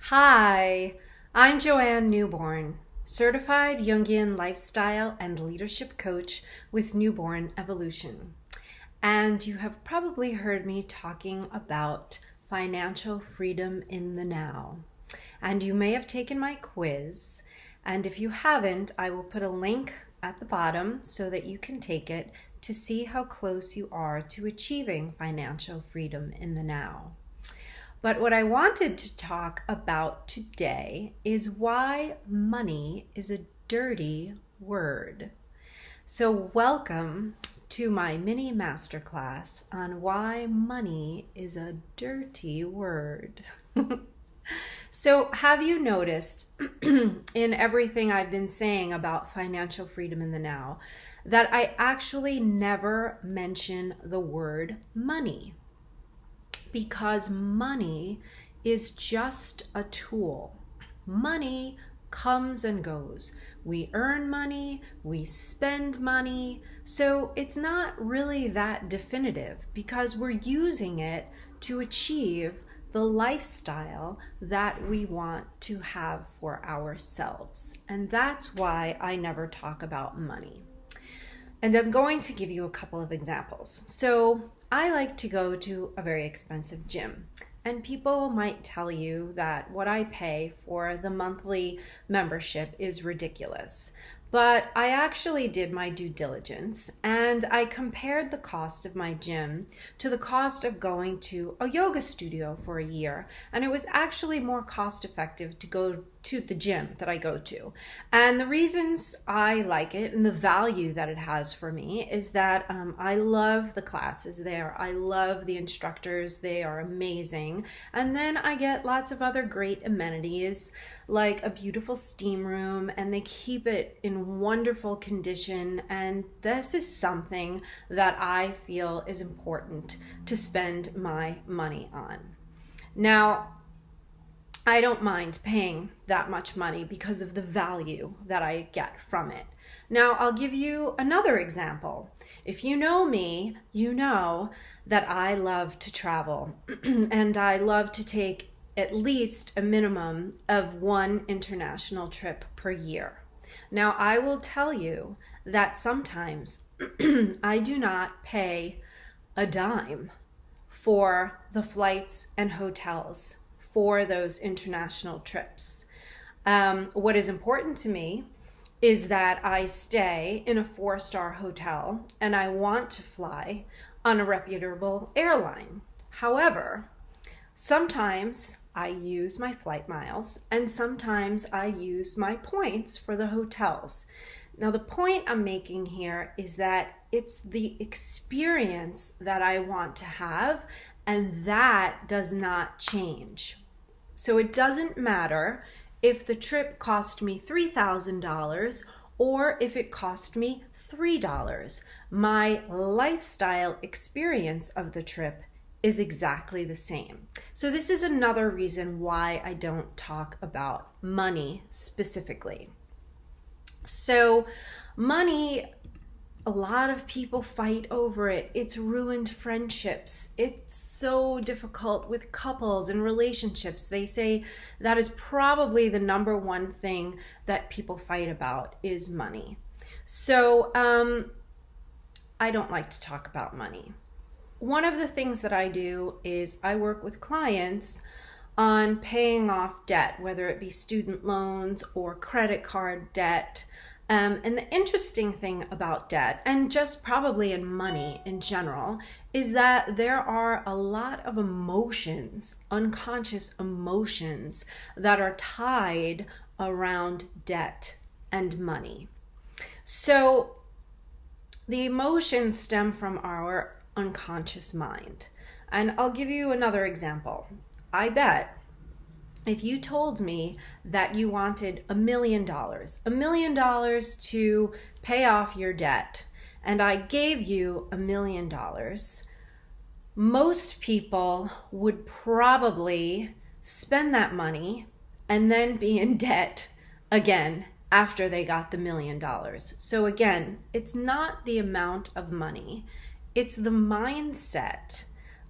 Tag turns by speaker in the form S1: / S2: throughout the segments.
S1: Hi, I'm Joanne Newborn, certified Jungian lifestyle and leadership coach with Newborn Evolution. And you have probably heard me talking about financial freedom in the now. And you may have taken my quiz. And if you haven't, I will put a link at the bottom so that you can take it to see how close you are to achieving financial freedom in the now. But what I wanted to talk about today is why money is a dirty word. So welcome to my mini masterclass on why money is a dirty word. So have you noticed in everything I've been saying about financial freedom in the now that I actually never mention the word money? Because money is just a tool. Money comes and goes. We earn money, we spend money, so it's not really that definitive because we're using it to achieve the lifestyle that we want to have for ourselves. And that's why I never talk about money. And I'm going to give you a couple of examples. So I like to go to a very expensive gym, and people might tell you that what I pay for the monthly membership is ridiculous. But I actually did my due diligence and I compared the cost of my gym to the cost of going to a yoga studio for a year. And it was actually more cost effective to go to the gym that I go to. And the reasons I like it and the value that it has for me is that I love the classes there. I love the instructors. They are amazing. And then I get lots of other great amenities like a beautiful steam room, and they keep it in wonderful condition. And this is something that I feel is important to spend my money on. Now, I don't mind paying that much money because of the value that I get from it. Now, I'll give you another example. If you know me, you know that I love to travel and I love to take at least a minimum of one international trip per year. Now, I will tell you that sometimes I do not pay a dime for the flights and hotels for those international trips. What is important to me is that I stay in a 4-star hotel and I want to fly on a reputable airline. However, sometimes I use my flight miles and sometimes I use my points for the hotels. Now, the point I'm making here is that it's the experience that I want to have, and that does not change. So it doesn't matter if the trip cost me $3,000 or if it cost me $3. My lifestyle experience of the trip is exactly the same. So this is another reason why I don't talk about money specifically. So money, a lot of people fight over it. It's ruined friendships. It's so difficult with couples and relationships. They say that is probably the number one thing that people fight about is money. So I don't like to talk about money. One of the things that I do is I work with clients on paying off debt, whether it be student loans or credit card debt. And the interesting thing about debt, and just probably in money in general, is that there are a lot of emotions, unconscious emotions, that are tied around debt and money. So the emotions stem from our unconscious mind. And I'll give you another example. I bet if you told me that you wanted $1 million to pay off your debt, and I gave you $1 million, most people would probably spend that money and then be in debt again after they got the $1 million. So again, it's not the amount of money, it's the mindset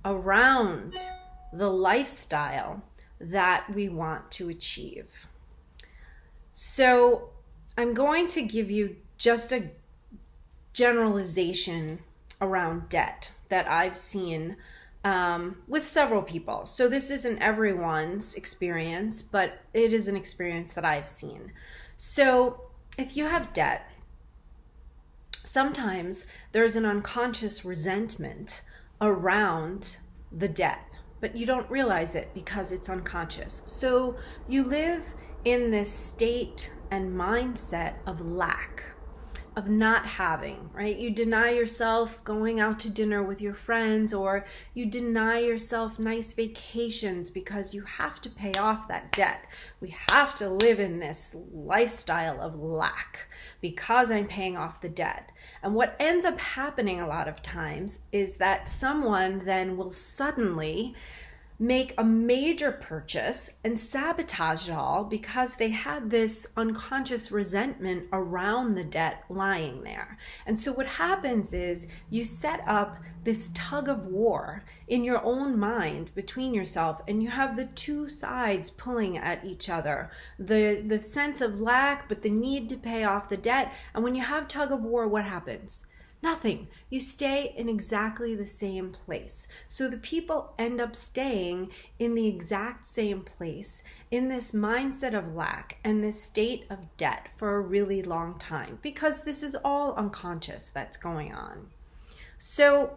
S1: around the lifestyle that we want to achieve. So I'm going to give you just a generalization around debt that I've seen with several people. So this isn't everyone's experience, but it is an experience that I've seen. So if you have debt, sometimes there's an unconscious resentment around the debt, but you don't realize it because it's unconscious. So you live in this state and mindset of lack, of not having, right? You deny yourself going out to dinner with your friends, or you deny yourself nice vacations because you have to pay off that debt. We have to live in this lifestyle of lack because I'm paying off the debt. And what ends up happening a lot of times is that someone then will suddenly make a major purchase and sabotage it all because they had this unconscious resentment around the debt lying there. And so what happens is you set up this tug of war in your own mind between yourself, and you have the two sides pulling at each other. The sense of lack, but the need to pay off the debt. And when you have tug of war, what happens? Nothing. You stay in exactly the same place. So the people end up staying in the exact same place, in this mindset of lack and this state of debt for a really long time, because this is all unconscious that's going on. So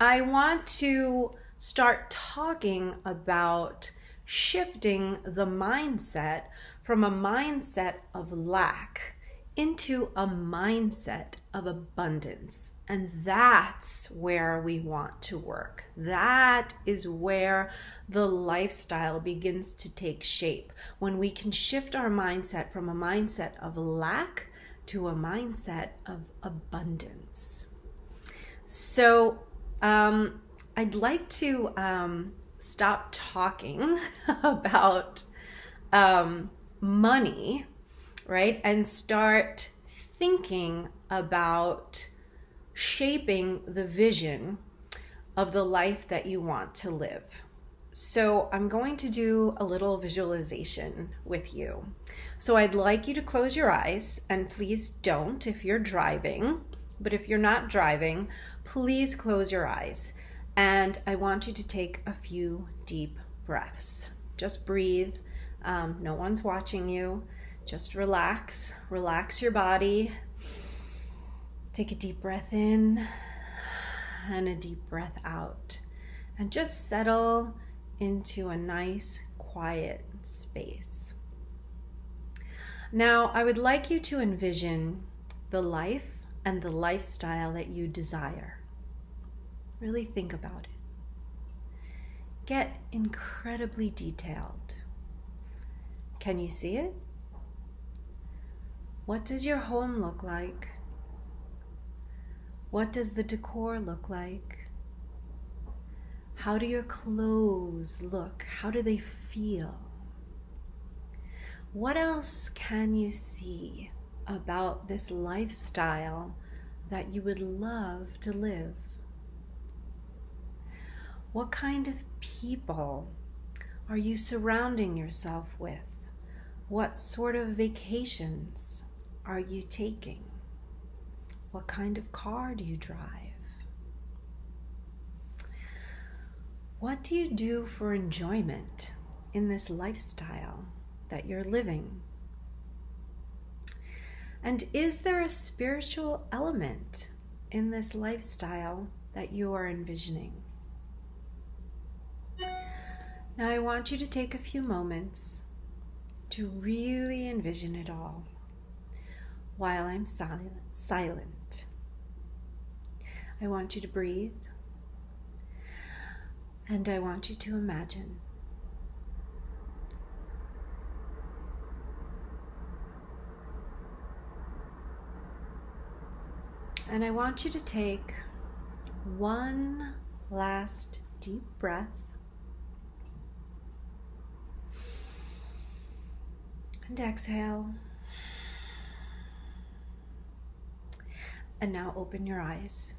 S1: I want to start talking about shifting the mindset from a mindset of lack into a mindset of abundance. And that's where we want to work. That is where the lifestyle begins to take shape, when we can shift our mindset from a mindset of lack to a mindset of abundance. So I'd like to stop talking about money, right? And start thinking about shaping the vision of the life that you want to live. So I'm going to do a little visualization with you. So I'd like you to close your eyes, and please don't if you're driving, but if you're not driving, please close your eyes. And I want you to take a few deep breaths. Just breathe. No one's watching you. Just relax your body. Take a deep breath in and a deep breath out. And just settle into a nice, quiet space. Now, I would like you to envision the life and the lifestyle that you desire. Really think about it. Get incredibly detailed. Can you see it? What does your home look like? What does the decor look like? How do your clothes look? How do they feel? What else can you see about this lifestyle that you would love to live? What kind of people are you surrounding yourself with? What sort of vacations are you taking? What kind of car do you drive? What do you do for enjoyment in this lifestyle that you're living? And is there a spiritual element in this lifestyle that you are envisioning? Now I want you to take a few moments to really envision it all while I'm silent. I want you to breathe, and I want you to imagine. And I want you to take one last deep breath and exhale. And now open your eyes.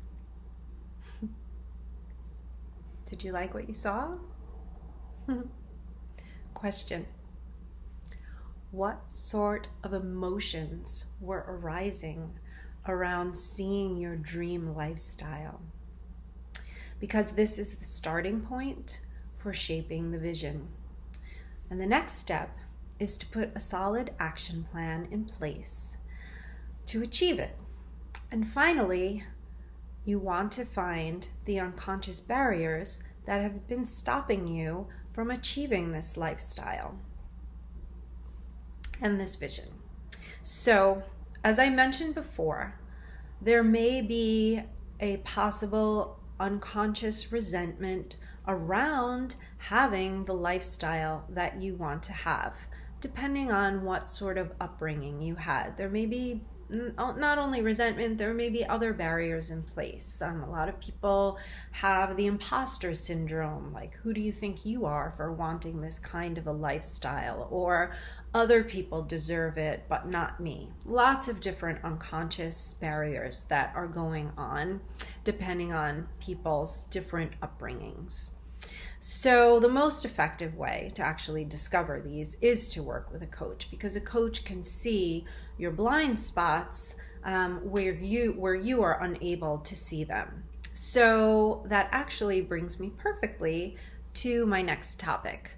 S1: Did you like what you saw? Question: what sort of emotions were arising around seeing your dream lifestyle? Because this is the starting point for shaping the vision. And the next step is to put a solid action plan in place to achieve it. And finally, you want to find the unconscious barriers that have been stopping you from achieving this lifestyle and this vision. So, as I mentioned before, there may be a possible unconscious resentment around having the lifestyle that you want to have, depending on what sort of upbringing you had. There may be not only resentment, there may be other barriers in place. A lot of people have the imposter syndrome, like, who do you think you are for wanting this kind of a lifestyle? Or other people deserve it, but not me. Lots of different unconscious barriers that are going on depending on people's different upbringings. So the most effective way to actually discover these is to work with a coach, because a coach can see your blind spots where you are unable to see them. So that actually brings me perfectly to my next topic.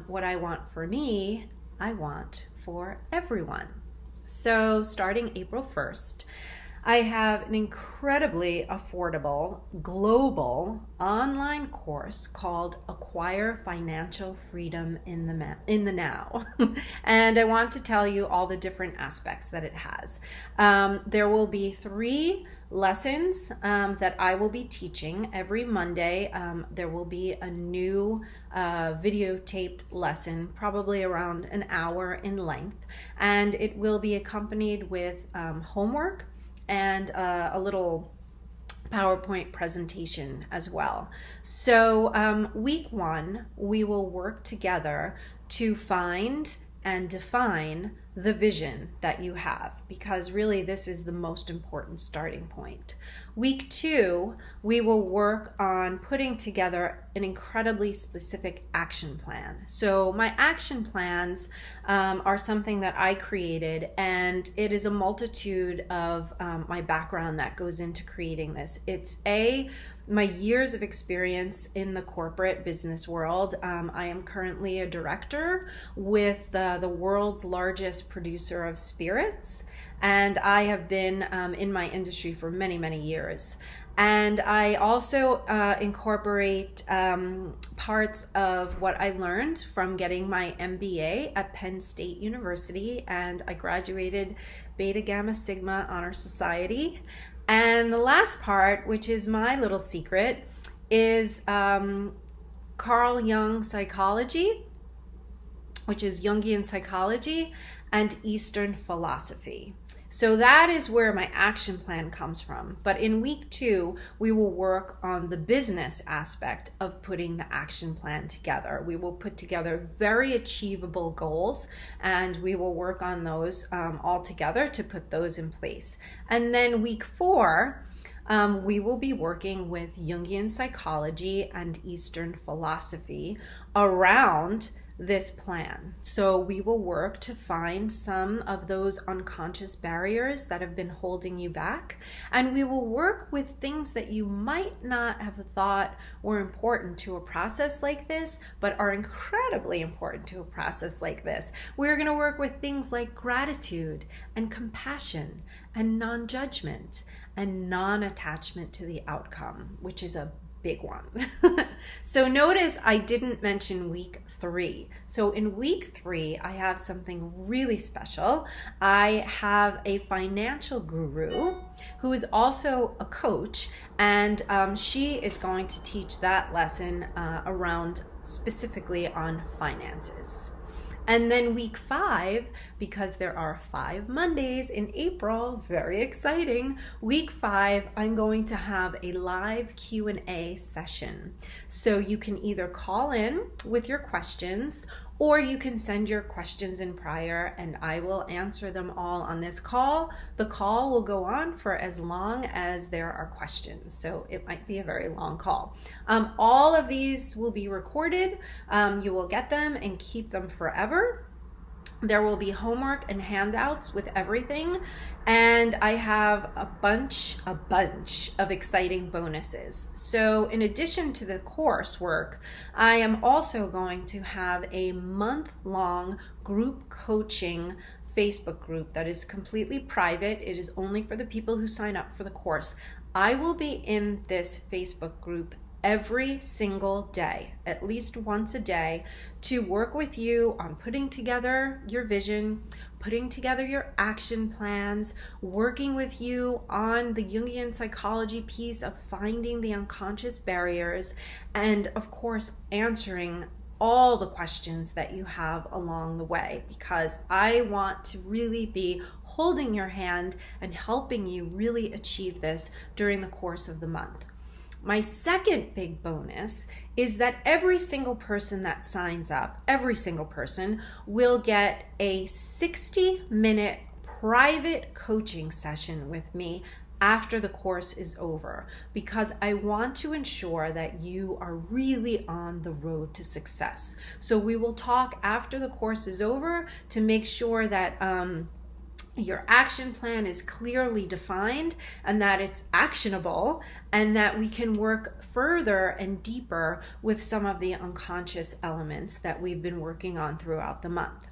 S1: What I want for me, I want for everyone. So starting April 1st, I have an incredibly affordable global online course called Acquire Financial Freedom in the Now. And I want to tell you all the different aspects that it has. There will be 3 lessons that I will be teaching every Monday. There will be a new videotaped lesson, probably around an hour in length, and it will be accompanied with homework and a little PowerPoint presentation as well. So week 1, we will work together to find and define the vision that you have, because really this is the most important starting point. Week 2, we will work on putting together an incredibly specific action plan. So my action plans are something that I created, and it is a multitude of my background that goes into creating this. It's my years of experience in the corporate business world. I am currently a director with the world's largest producer of spirits, and I have been in my industry for many, many years. And I also incorporate parts of what I learned from getting my MBA at Penn State University, and I graduated Beta Gamma Sigma Honor Society. And the last part, which is my little secret, is Carl Jung psychology, which is Jungian psychology, and Eastern philosophy. So that is where my action plan comes from. But in week 2, we will work on the business aspect of putting the action plan together. We will put together very achievable goals, and we will work on those all together to put those in place. And then week 4, we will be working with Jungian psychology and Eastern philosophy around this plan. So we will work to find some of those unconscious barriers that have been holding you back, and we will work with things that you might not have thought were important to a process like this, but are incredibly important to a process like this. We're going to work with things like gratitude and compassion and non-judgment and non-attachment to the outcome, which is a big one. So notice I didn't mention week 3. So in week 3, I have something really special. I have a financial guru who is also a coach, and she is going to teach that lesson around specifically on finances. And then week 5, because there are 5 Mondays in April, very exciting, week 5, I'm going to have a live Q&A session. So you can either call in with your questions, or you can send your questions in prior and I will answer them all on this call. The call will go on for as long as there are questions, so it might be a very long call. All of these will be recorded. You will get them and keep them forever. There will be homework and handouts with everything, and I have a bunch of exciting bonuses. So in addition to the coursework, I am also going to have a month-long group coaching Facebook group that is completely private. It is only for the people who sign up for the course. I will be in this Facebook group every single day, at least once a day, to work with you on putting together your vision, putting together your action plans, working with you on the Jungian psychology piece of finding the unconscious barriers, and of course, answering all the questions that you have along the way, because I want to really be holding your hand and helping you really achieve this during the course of the month. My second big bonus is that every single person that signs up, every single person will get a 60-minute private coaching session with me after the course is over, because I want to ensure that you are really on the road to success. So we will talk after the course is over to make sure that your action plan is clearly defined and that it's actionable, and that we can work further and deeper with some of the unconscious elements that we've been working on throughout the month.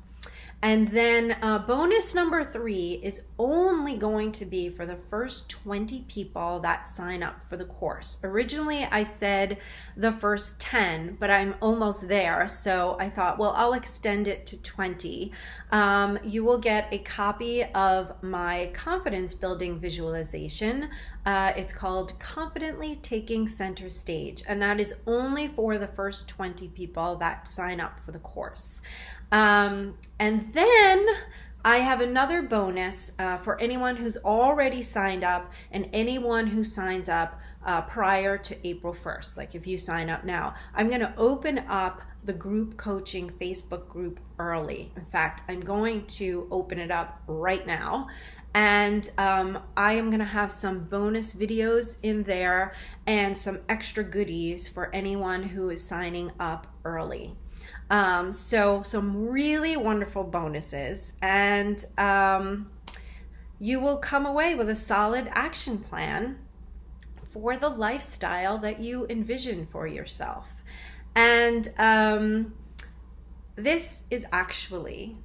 S1: And then bonus number 3 is only going to be for the first 20 people that sign up for the course. Originally, I said the first 10, but I'm almost there. So I thought, well, I'll extend it to 20. You will get a copy of my confidence building visualization. It's called Confidently Taking Center Stage, and that is only for the first 20 people that sign up for the course. And then I have another bonus for anyone who's already signed up and anyone who signs up prior to April 1st. Like if you sign up now, I'm going to open up the group coaching Facebook group early. In fact, I'm going to open it up right now. And I am going to have some bonus videos in there and some extra goodies for anyone who is signing up early. So some really wonderful bonuses, and you will come away with a solid action plan for the lifestyle that you envision for yourself. And this is actually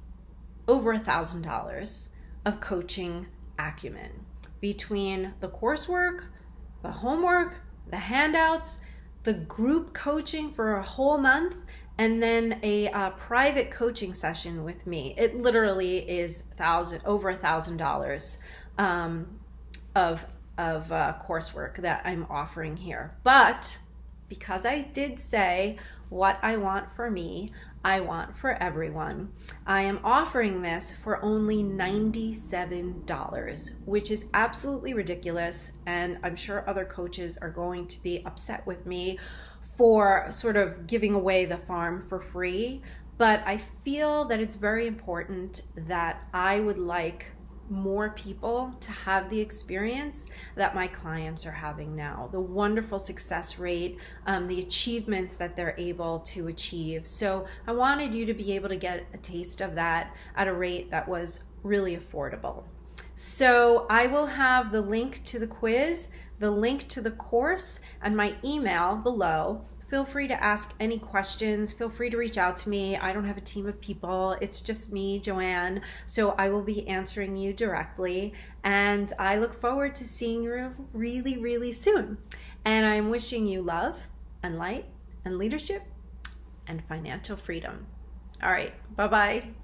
S1: over $1,000 of coaching acumen between the coursework, the homework, the handouts, the group coaching for a whole month, and then a private coaching session with me. It literally is over $1,000 of coursework that I'm offering here. But because I did say what I want for me, I want for everyone, I am offering this for only $97, which is absolutely ridiculous. And I'm sure other coaches are going to be upset with me for sort of giving away the farm for free. But I feel that it's very important that I would like more people to have the experience that my clients are having now, the wonderful success rate, the achievements that they're able to achieve. So I wanted you to be able to get a taste of that at a rate that was really affordable. So I will have the link to the quiz, the link to the course, and my email below. Feel free to ask any questions. Feel free to reach out to me. I don't have a team of people. It's just me, Joanne. So I will be answering you directly. And I look forward to seeing you really, really soon. And I'm wishing you love and light and leadership and financial freedom. All right. Bye-bye.